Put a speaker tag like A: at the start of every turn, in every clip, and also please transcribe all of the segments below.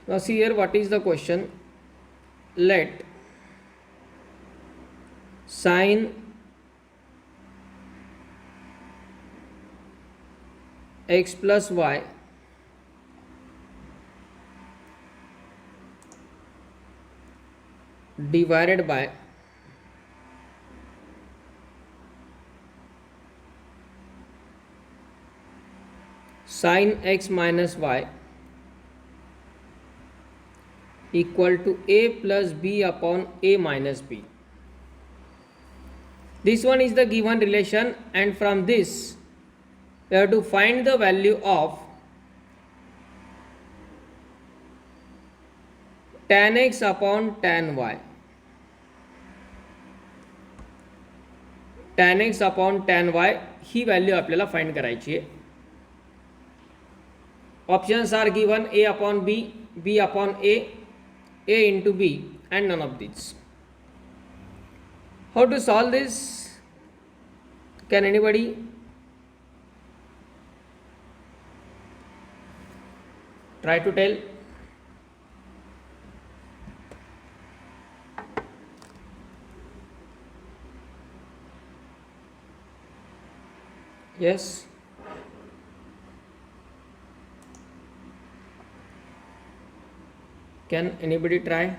A: Now see here what is the question. Let sine x plus y divided by sine x minus y equal to a plus b upon a minus b. This one is the given relation, and from this we have to find the value of tan x upon tan y. tan x upon tan y ही value आपल्याला find करायची आहे. Options are given a upon b, b upon a into b, and none of these. How to solve this? Can anybody? Try to tell. Yes. Can anybody try?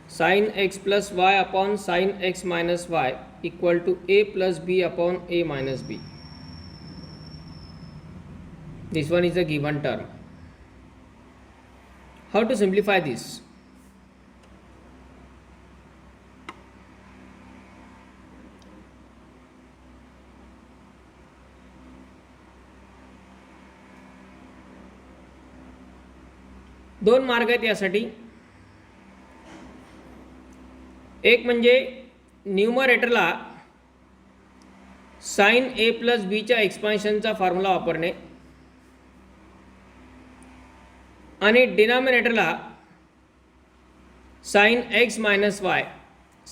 A: Sin x plus y upon sin x minus y equal to a plus b upon a minus b. This one is a given term. How to simplify this? दोन मार्ग आहेत यासाठी. एक म्हणजे न्यूमरेटरला sign A plus बीच्या एक्सपान्शनचा formula वापरणे आणि डिनॉमिनेटरला sine x minus y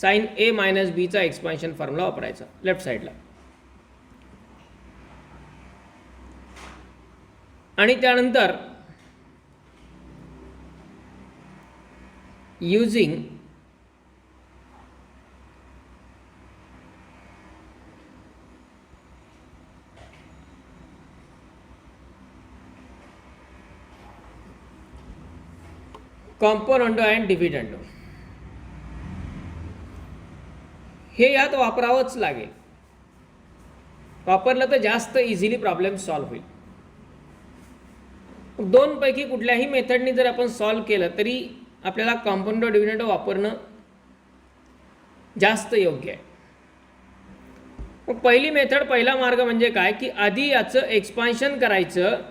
A: sine A minus बीचा एक्सपान्शन फॉर्म्युला वापरायचा लेफ्ट साईडला. आणि त्यानंतर using कॉम्पोनंटो अँड डिव्हिडंडो हे यात वापरावंच लागेल. वापरलं तर जास्त इझिली प्रॉब्लेम सॉल्व्ह होईल. दोनपैकी कुठल्याही मेथडनी जर आपण सॉल्व्ह केलं तरी आपल्याला कॉम्पोनंटो डिव्हिडंडो वापरणं जास्त योग्य आहे. मग पहिली मेथड, पहिला मार्ग म्हणजे काय की आधी याचं एक्सपान्शन करायचं,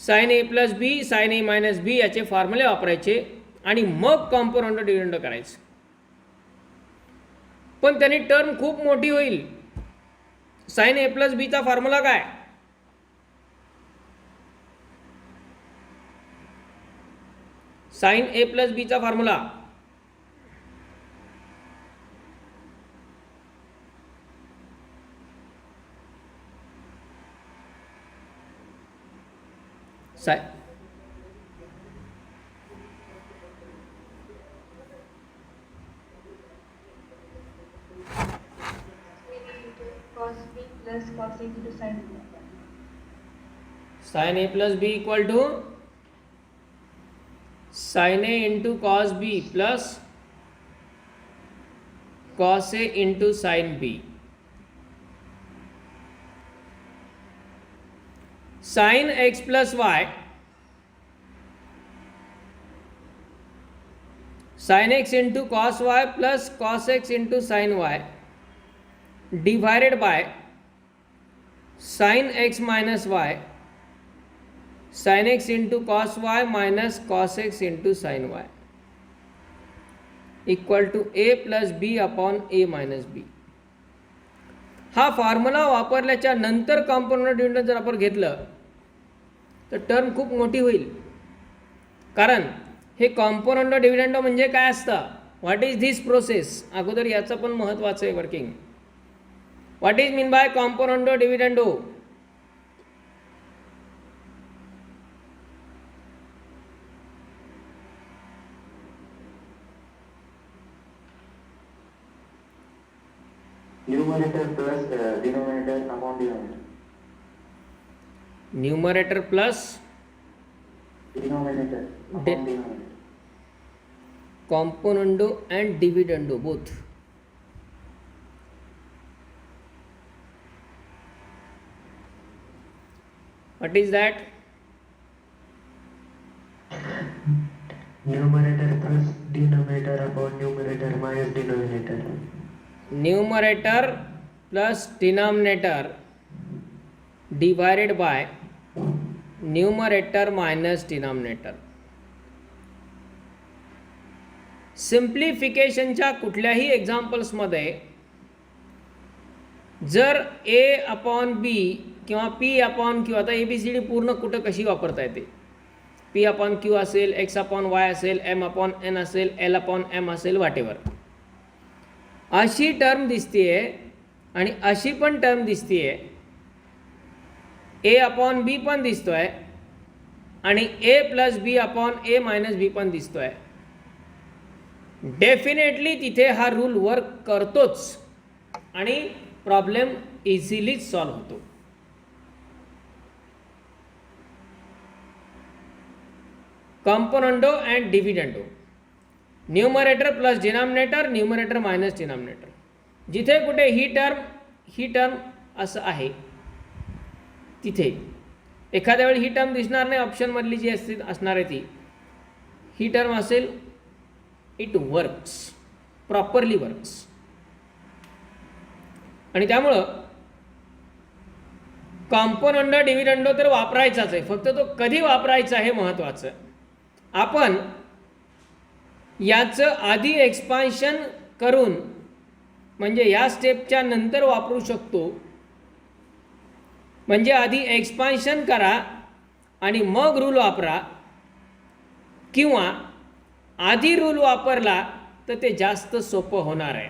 A: sign A plus B sign A minus बी याचे फॉर्म्युले वापरायचे आणि मग कॉम्पोनंटो डिव्हिडंडो करायचं. पण त्याने टर्म खूप मोठी होईल. साइन ए प्लस बीचा फॉर्म्युला काय? साइन ए प्लस बीचा formula sine A plus B equal to sin a into cos b plus cos a into sin b. sin x plus y sin x into cos y plus cos x into sin y divided by sin x minus y sin x into cos y minus cos x into sin y equal to a plus b upon a minus b. हा formula वापरल्याच्या नंतर component dividend जर आपण घेतलं तर term खूप मोठी होईल. कारण हे कॉम्पोनंडो डिव्हिडंडो म्हणजे काय असतं, व्हॉट इज धिस प्रोसेस, अगोदर याचं पण महत्त्वाचं आहे working. What is mean by componendo dividendo.
B: Numerator plus denominator upon denominator.
A: Numerator plus
B: Denominator upon denominator.
A: Componendo and dividendo both. What is that?
B: Numerator plus denominator upon numerator minus denominator.
A: Numerator plus denominator divided by numerator minus denominator. सिम्प्लिफिकेशनच्या कुठल्याही एक्झाम्पल्समध्ये जर ए upon बी किंवा P upon Q, आता A B C D पूर्ण कुठं कशी वापरता येते, P upon Q असेल, एक्स अपॉन वाय असेल, एम अपॉन एन असेल, एल अपॉन एम असेल, व्हॉटेवर, अशी टर्म दिसतीये आणि अशी पण टर्म दिसतीये. ए अपॉन बी पण दिसतोय आणि ए plus B upon A minus बी पण दिसतोय. डेफिनेटली तिथे हा रूल वर्क करतोच आणि प्रॉब्लेम इझिलीच सॉल्व्ह होतो. Componendo and dividendo, numerator plus denominator, numerator minus denominator. जिथे कुठे ही टर्म असं आहे तिथे एखाद्या वेळी ही टर्म दिसणार नाही, ऑप्शनमधली जी असणार आहे ती ही टर्म असेल, इट वर्क्स, प्रॉपरली वर्क्स. आणि त्यामुळं कॉम्पोनंडो डिव्हिडंडो तर वापरायचाच आहे, फक्त तो कधी वापरायचा हे महत्त्वाचं. आपण याचं आधी एक्सपान्शन करून म्हणजे या स्टेपच्या नंतर वापरू शकतो. म्हणजे आधी एक्सपान्शन करा आणि मग रूल वापरा, किंवा आधी रूल वापरला तर ते जास्त सोपं होणार आहे.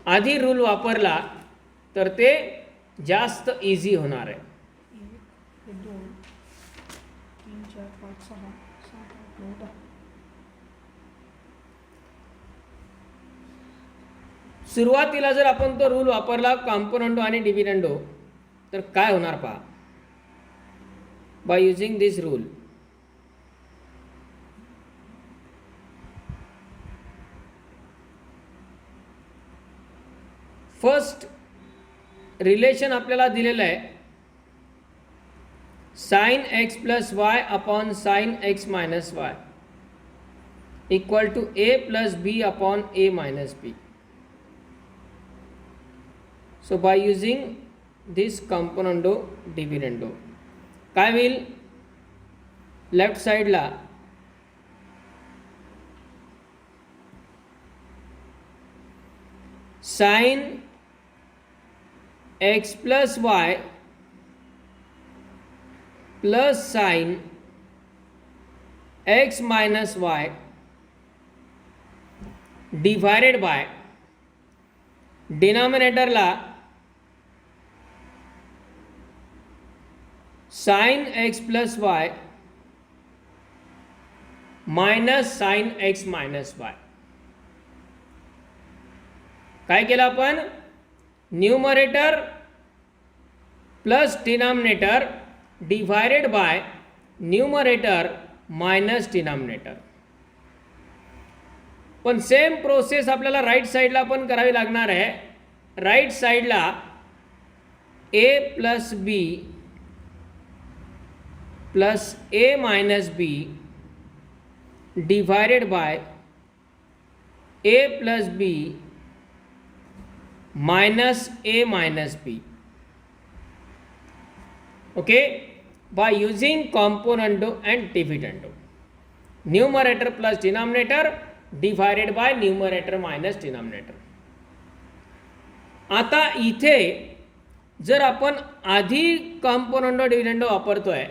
A: आधी रूल वापरला तर ते जास्त इझी होणार आहे.
C: 1, 2, 3, 4, 5, 6, 7, 8, 9, 10.
A: सुरुवातीला जर आपण तो रूल वापरला कॉम्पोनंडो आणि डिव्हिडंडो तर काय होणार पहा. By using this rule, first relation आपल्याला दिलेलं आहे, sine x plus y upon sine x minus y equal to A plus B upon A minus B. So by using this componendo dividendo काय होईल, लेफ्ट साईडला sine x plus y plus sine x minus y divided by डिनॉमिनेटरला sine x plus y minus sine x minus y. काय केलं आपण, numerator plus denominator divided by numerator minus denominator. पण same process आपल्याला right साईडला पण करावी लागणार आहे. राईट साईडला A plus B plus A minus B divided by A plus B minus A minus B. Okay, by using componendo and dividendo, numerator plus denominator divided by numerator minus denominator. आता इथे जर आपण आधी कॉम्पोनंडो डिव्हिडंडो वापरतोय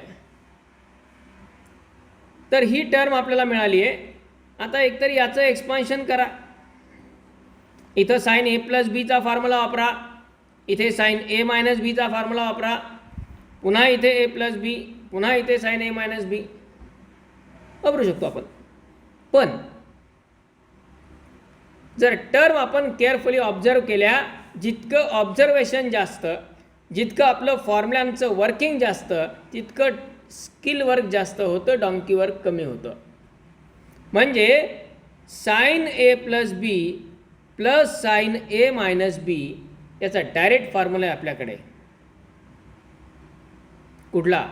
A: तर ही term आपल्याला मिळाली आहे. आता एकतर याचं एक्सपान्शन करा. इथं साइन ए प्लस बीचा फॉर्म्युला वापरा, इथे साइन ए मायनस बीचा फॉर्म्युला वापरा, पुन्हा इथे ए प्लस बी, पुन्हा इथे साइन ए मायनस बी वापरू शकतो आपण. पण जर टर्म आपण केअरफुली ऑब्झर्व केल्या, जितकं ऑब्झर्वेशन जास्त, जितकं आपलं फॉर्म्युलांचं वर्किंग जास्त, तितकं स्किल वर्क जास्त होतं, डॉंकी वर्क कमी होतं. म्हणजे sine A plus B plus sine A minus B याचा डायरेक्ट फॉर्म्युला आहे आपल्याकडे. कुठला?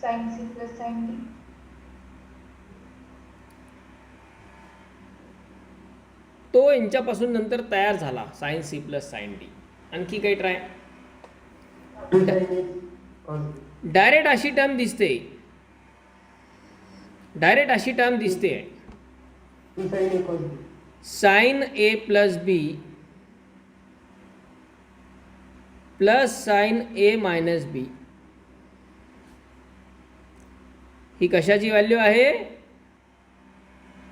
D: Sine C plus sine D.
A: तो यांच्यापासून नंतर तयार झाला, sine C plus sine D. आणखी काही try?
B: 2 sin A cos B.
A: Direct अशी टर्म दिसते, डायरेक्ट अशी टर्म दिसते,
B: 2 sin A cos B.
A: Sine A plus B plus sine A minus B. ही कशाची व्हॅल्यू आहे?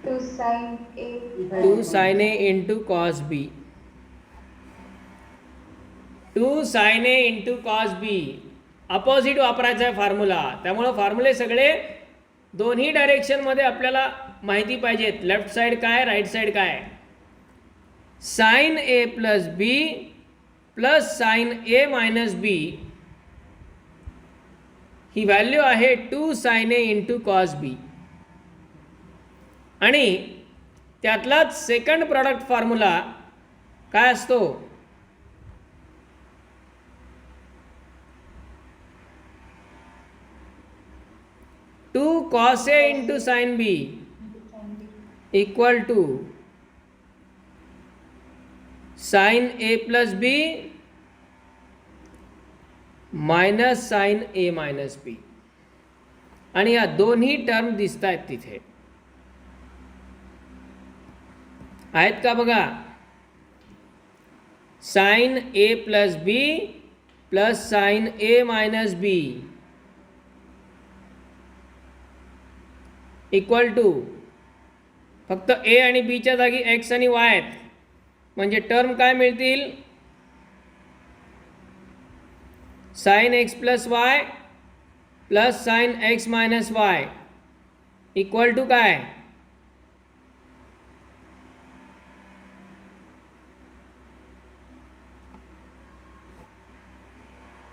D: 2 sin A.
A: 2 sin A into cos B. 2 sin A into cos B. Opposite वापरायचा आहे formula. त्यामुळं फॉर्म्युले सगळे दोन्ही डायरेक्शनमध्ये आपल्याला माहिती पाहिजेत. लेफ्ट साईड काय, राईट साईड काय. Sine A plus B plus sine A minus B he value आहे 2 sin A इंटू कॉस बी. आणि त्यातलाच सेकंड प्रॉडक्ट फॉर्म्युला काय असतो? 2 cos A into sine B equal to sine A plus B minus sine A minus B. आणि या दोन्ही term दिसत आहेत तिथे, आहेत का बघा? Sine A plus B plus sine A minus B equal to फक्त ए आणि बीच्या जागी एक्स आणि वाय आहेत. म्हणजे टर्म काय मिळतील? Sine x plus y plus sine x minus y equal to काय?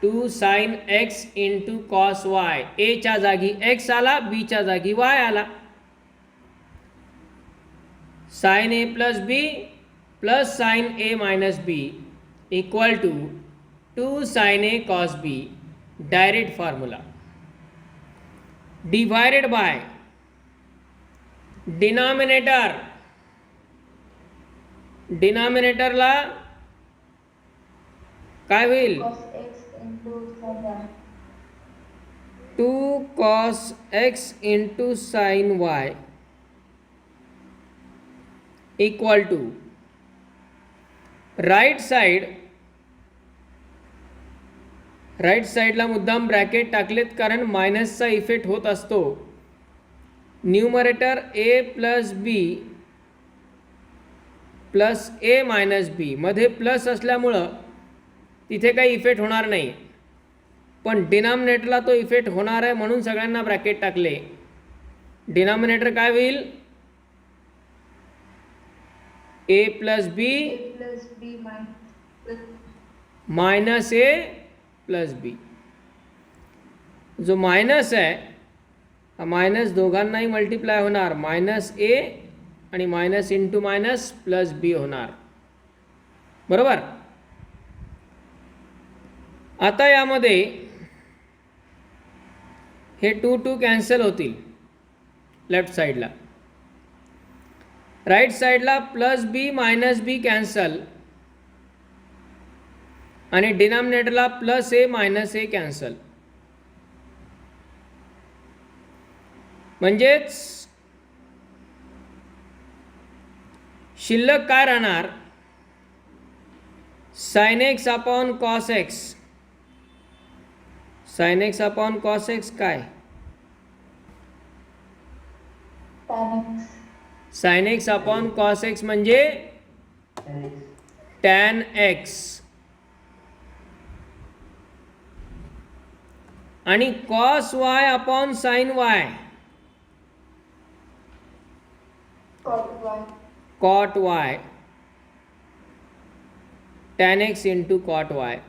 A: 2 sin x into cos y. एच्या जागी एक्स आला, बीच्या जागी वाय आला. Sine A plus B plus sine A minus B equal to 2 sin A cos B. Direct formula divided by denominator. डिनॉमिनेटरला काय होईल?
D: cos x into sin y.
A: 2 cos x into sine y equal to right साईडला मुद्दाम bracket टाकलेत कारण मायनसचा effect होत असतो. Numerator A plus B plus A minus B मध्ये प्लस असल्यामुळं तिथे काही इफेक्ट होणार नाही, पण डिनॉमिनेटरला तो इफेक्ट होणार आहे म्हणून सगळ्यांना ब्रॅकेट टाकले. डिनॉमिनेटर काय होईल? A plus B
D: A plus B minus
A: minus A plus B. जो मायनस आहे हा मायनस दोघांनाही मल्टिप्लाय होणार, मायनस ए आणि मायनस इंटू मायनस प्लस बी होणार. बरोबर. आता यामध्ये हे 2 2 कॅन्सल होतील लेफ्ट साईडला. राईट साईडला plus B minus B cancel आणि डिनॉमिनेटरला plus A minus A cancel. म्हणजेच शिल्लक काय राहणार? Sine X upon cos X. Sine X upon cos X काय?
D: tan x.
A: Sine X upon cos X म्हणजे
B: tan x.
A: टॅन एक्स, आणि cos Y upon sine Y
D: Cot y.
A: Cot Y, tan X into cot Y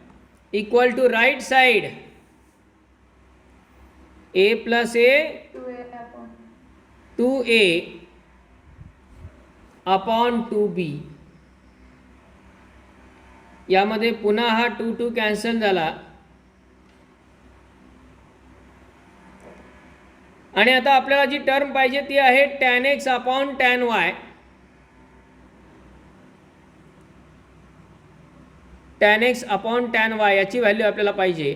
A: equal to right side A plus A
D: 2a upon
A: 2a upon 2b. यामध्ये पुन्हा हा 2 cancel झाला, आणि आता आपल्याला जी term पाहिजे ती आहे tan X upon tan Y. Tan X upon tan Y याची व्हॅल्यू आपल्याला पाहिजे.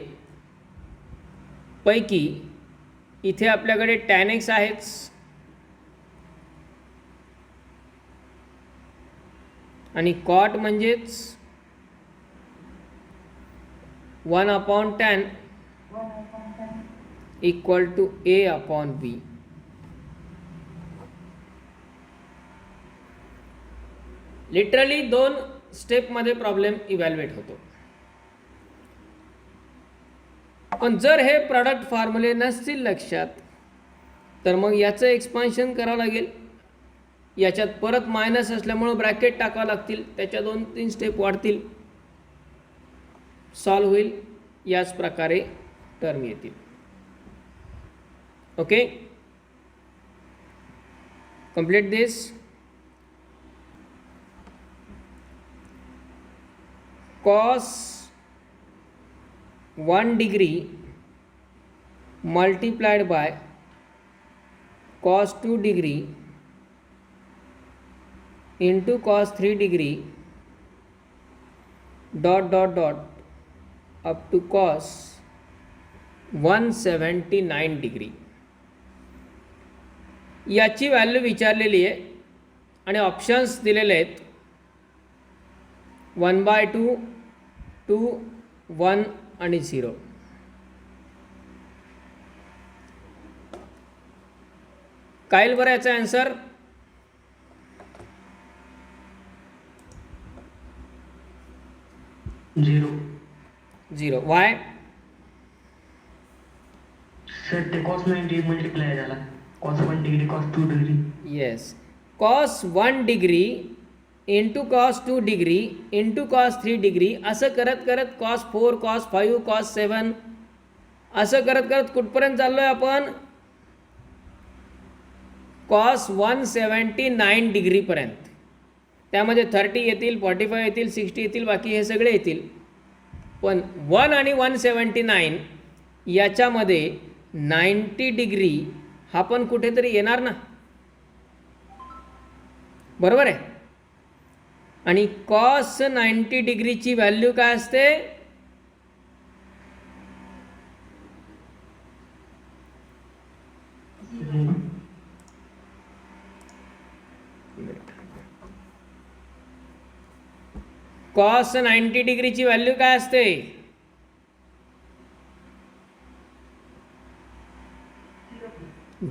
A: पैकी इथे आपल्याकडे टॅन एक्स आहेच, आणि कॉट म्हणजेच 1 upon tan
D: 1 upon 10.
A: Equal to A upon B. Literally 2 स्टेपमध्ये प्रॉब्लेम इव्हॅल्युएट होतो. पण जर हे प्रॉडक्ट फॉर्म्युले नसतील लक्षात, तर मग याचं एक्सपान्शन करावं लागेल. याच्यात परत मायनस असल्यामुळं ब्रॅकेट टाकावं लागतील, त्याच्या 2-3 स्टेप वाढतील, सॉल्व होईल, याच प्रकारे टर्म येतील. Okay, complete this. cos 1 degree multiplied by cos 2 degree into cos 3 degree dot dot dot up to cos 179 degree. याची व्हॅल्यू विचारलेली आहे आणि ऑप्शन्स दिलेले आहेत 1/2, 2, 1 आणि 0. काय येईल बरं याचा आन्सर? 0. वाय?
B: सर ते cos 90 मल्टिप्लाय झाला. cos 1 degree cos 2 degree.
A: Yes, cos 1 degree into cos 2 degree into cos 3 degree असं करत करत cos 4, cos 5, cos 7 असं करत करत कुठपर्यंत चाललो आहे आपण? cos 179 डिग्रीपर्यंत. त्यामध्ये 30 येतील, 45 येतील, 60 येतील, बाकी हे सगळे येतील. पण 1 आणि 179 याच्यामध्ये 90 डिग्री हा पण कुठेतरी येणार ना, बरोबर आहे. आणि cos 90 डिग्रीची व्हॅल्यू काय असते? cos 90 डिग्रीची व्हॅल्यू काय असते?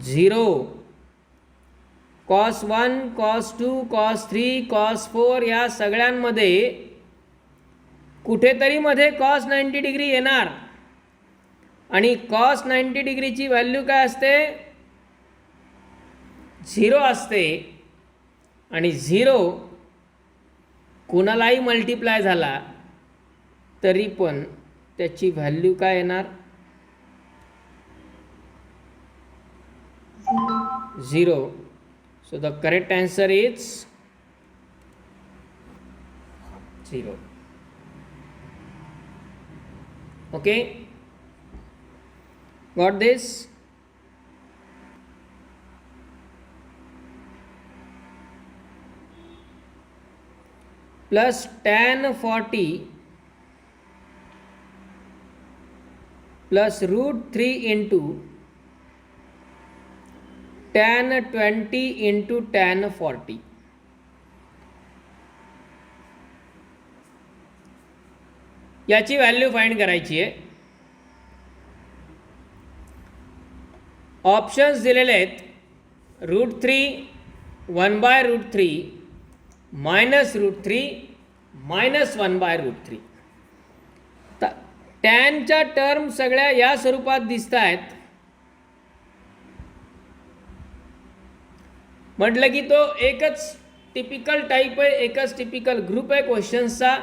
A: Zero. cos 1, cos 2, cos 3, cos 4 या सगळ्यांमध्ये कुठेतरी मध्ये cos 90 डिग्री येणार, आणि cos 90 डिग्रीची व्हॅल्यू काय असते? 0 असते. आणि 0 कुणालाही मल्टिप्लाय झाला तरी पण त्याची व्हॅल्यू काय येणार? 0. So the correct answer is 0. Okay, got this? Plus tan 40 plus root 3 into tan 20 into tan 40. याची व्हॅल्यू फाइंड करायची आहे. ऑप्शन्स दिलेले आहेत √3, 1/√3, -√3, -1/√3. टॅनच्या टर्म सगळ्या या स्वरूपात दिसत आहेत. म्हटलं की तो एकच टिपिकल टाईप आहे, एकच टिपिकल ग्रुप आहे क्वेश्चन्सचा,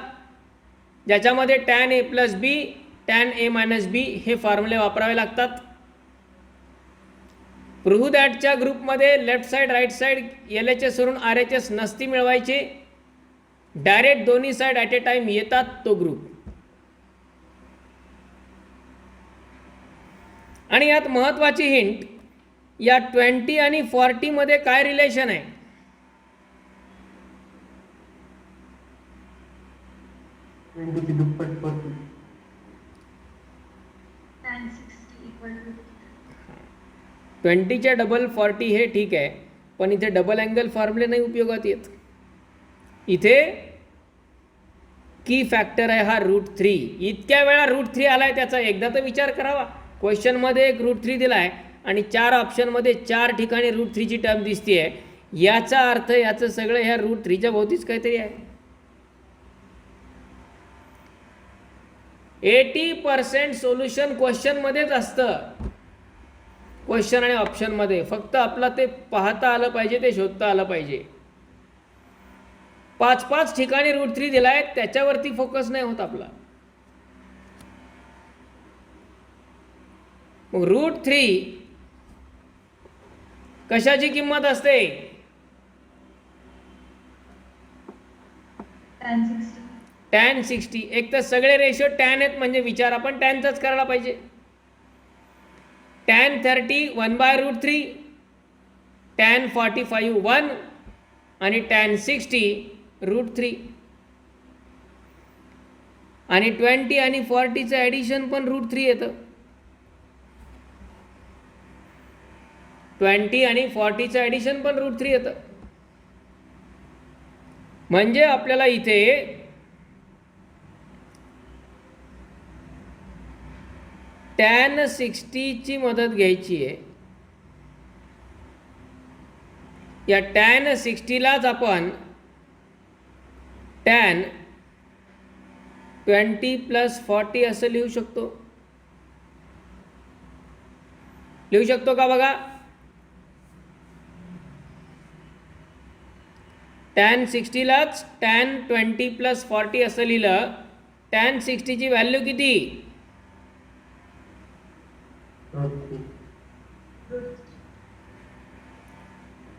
A: ज्याच्यामध्ये tan a + b, tan a - b हे फॉर्म्युले वापरावे लागतात. प्रूव्ह दॅटच्या ग्रुपमध्ये left side right side LHS वरून RHS नसती मिळवायची, डायरेक्ट दोन्ही साईड ॲट ए टाईम येतात तो ग्रुप. आणि यात महत्त्वाची हिंट, या 20 आणि 40 मध्ये काय रिलेशन आहे?
B: ची दुप्पट 40.
D: tan 60 equal to
A: 20च्या डबल 40 हे ठीक आहे, पण इथे डबल अँगल फॉर्म्युले नाही उपयोगात येत. इथे की फॅक्टर आहे हा √3. इतक्या वेळा √3 आलाय त्याचा एकदा तर विचार करावा. क्वेश्चनमध्ये एक √3 दिला आहे आणि 4 ऑप्शनमध्ये 4 ठिकाणी √3 ची टर्म दिसते आहे. याचा अर्थ याचं सगळं ह्या √3च्या भोवतीच काहीतरी आहे. 80% सोल्युशन क्वेश्चनमध्येच असतं, क्वेश्चन आणि ऑप्शनमध्ये. फक्त आपला ते पाहता आलं पाहिजे, ते शोधता आलं पाहिजे. 5-5 ठिकाणी √3 दिला आहे, त्याच्यावरती फोकस नाही होत आपला. मग √3 कशाची किंमत असते?
D: tan 60.
A: tan 60. एक तर सगळे रेशो टॅन आहेत म्हणजे विचार आपण टॅनचाच करायला पाहिजे. tan 30 1/√3, tan 45 1 आणि tan 60 √3. आणि 20 आणि 40चं ॲडिशन पण √3 येतं. 20 आणि 40चं ॲडिशन पण √3 येतं. म्हणजे आपल्याला इथे tan 60 ची मदत घ्यायची आहे. या tan 60 लाच आपण tan 20 + 40 असं लिहू शकतो. लिहू शकतो का बघा? tan 60 लाच tan 20 + 40 असं लिहिलं. tan 60 ची व्हॅल्यू किती?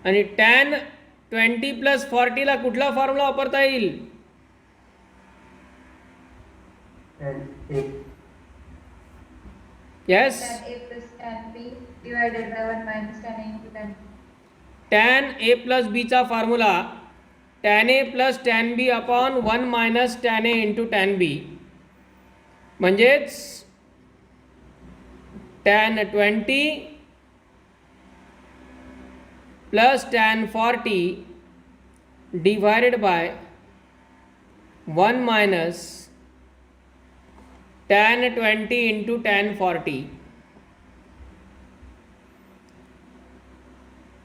A: आणि tan 20 + 40 ला कुठला फॉर्म्युला वापरता येईल? Yes,
D: tan a plus tan b divided by 1 minus tan a into tan b.
A: tan a + b चा formula tan a + tan b upon 1 minus tan a into tan b, म्हणजेच tan 20 + tan 40 divided by 1 minus tan 20 into tan 40.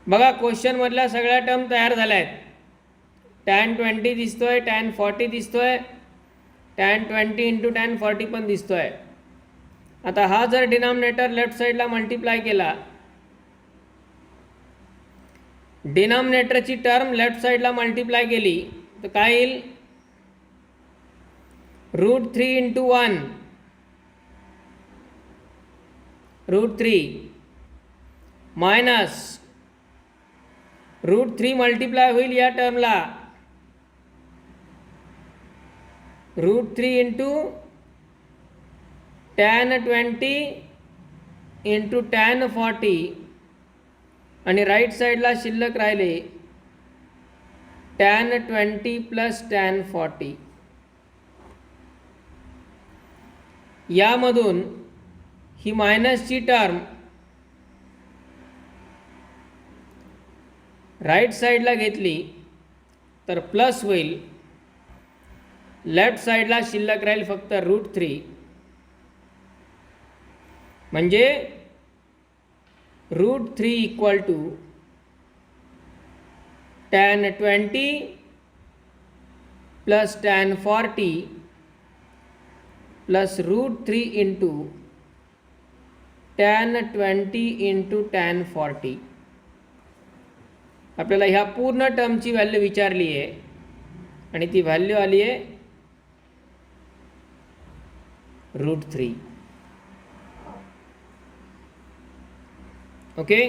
A: बघा क्वेश्चनमधल्या सगळ्या term तयार झाल्या आहेत. tan 20 दिसतोय, tan 40 दिसतोय, tan 20 into tan 40 पण दिसतोय. आता हा जर डिनॉमिनेटर लेफ्ट साईडला मल्टिप्लाय केला, डिनॉमिनेटरची टर्म लेफ्ट साईडला मल्टिप्लाय केली तर काय येईल? √3 इंटू 1 √3 मायनस √3 मल्टिप्लाय होईल या टर्मला √3 इंटू tan 20 इंटू tan 40 आणि राईट साईडला शिल्लक राहिले tan 20 + tan 40. यामधून ही मायनसची टर्म राईट साईडला घेतली तर प्लस होईल. लेफ्ट साईडला शिल्लक राहील फक्त √3. म्हणजे √3 equal to tan 20 plus tan 40 plus √3 into tan 20 into tan 40. आपल्याला ह्या पूर्ण टर्मची व्हॅल्यू विचारली आहे आणि ती व्हॅल्यू आली आहे √3. ओके.